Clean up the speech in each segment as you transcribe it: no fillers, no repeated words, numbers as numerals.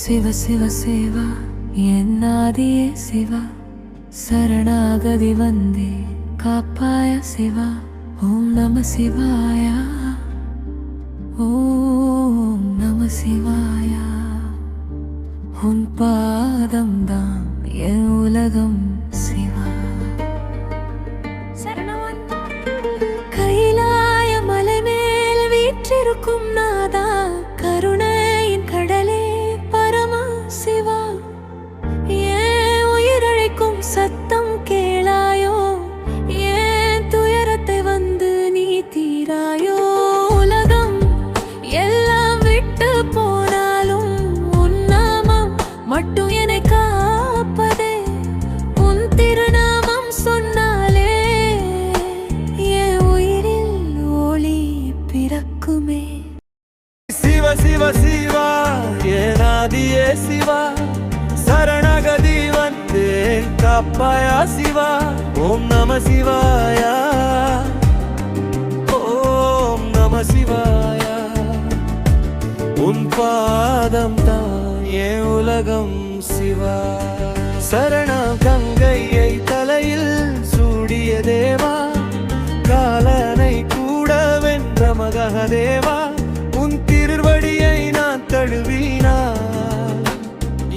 சிவ சிவ சிவா என்னாதியே சிவா சரணாகதி வந்தே காப்பாய சிவா ஓம் நம சிவாய ஓம் நம சிவாய உன் பாதம்தான் என் உலகம் சிவா கைலாய மலை மேல் வீற்றிருக்கும் நாதா கருணையின் கடலே பரமா சிவா ஏன் உயிரழைக்கும் சத்தம் கேளாயோ ஏன் துயரத்தை வந்து நீ தீராயோ உலகம் எல்லாம் விட்டு போனாலும் உன் நாமம் மட்டும் என்னை காப்பதே உன் திருநாமம் சொன்னாலே என் உயிரில் ஒளி பிறக்குமே சிவ சிவ சிவா ஏனாதியே சிவா சரணகதி வந்தே காப்பாயா சிவா ஓம் நம சிவாயா ஓம் நம சிவாயா உன் பாதம் தான் என் உலகம் சிவா சரணம் கங்கையை தலையில் சூடிய தேவா காலனை கூட வென்ற மகதேவா உன் திருவடியை நான் தழுவினார்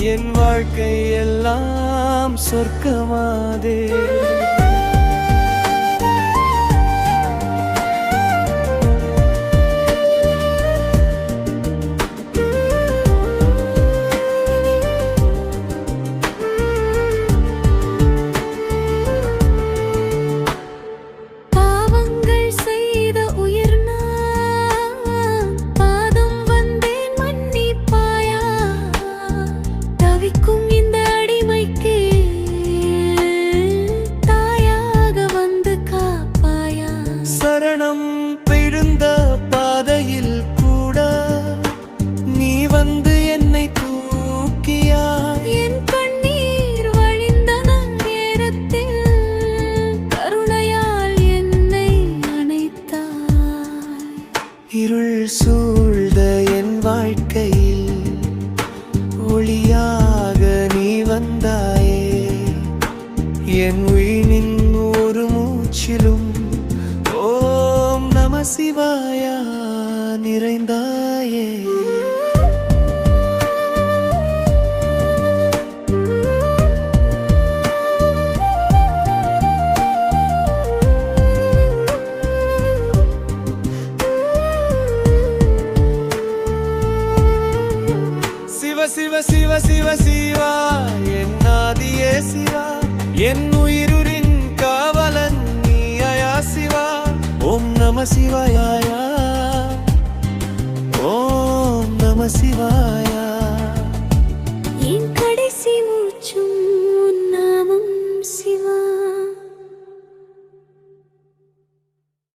என் வாழ்க்கை எல்லாம் சொர்க்கமாதே சரணம் பிறந்த பாதையில் கூட நீ வந்து என்னை தூக்கியா என் கண்ணீர் வழிந்த நேரத்தில் கருணையால் என்னை அணைத்தாய் இருள் சூழ்ந்த என் வாழ்க்கையில் ஒளியாக நீ வந்தாயே என் உயிரின் ஒரு மூச்சிலும் ஓம் நம சிவாயா நிறைந்தாயே சிவ சிவ சிவ சிவ சிவா என்னாதியே சிவா என் உயிருரின் காவலன் நீயா சிவா ஓம் நம சிவாய ஓம் நம சிவாய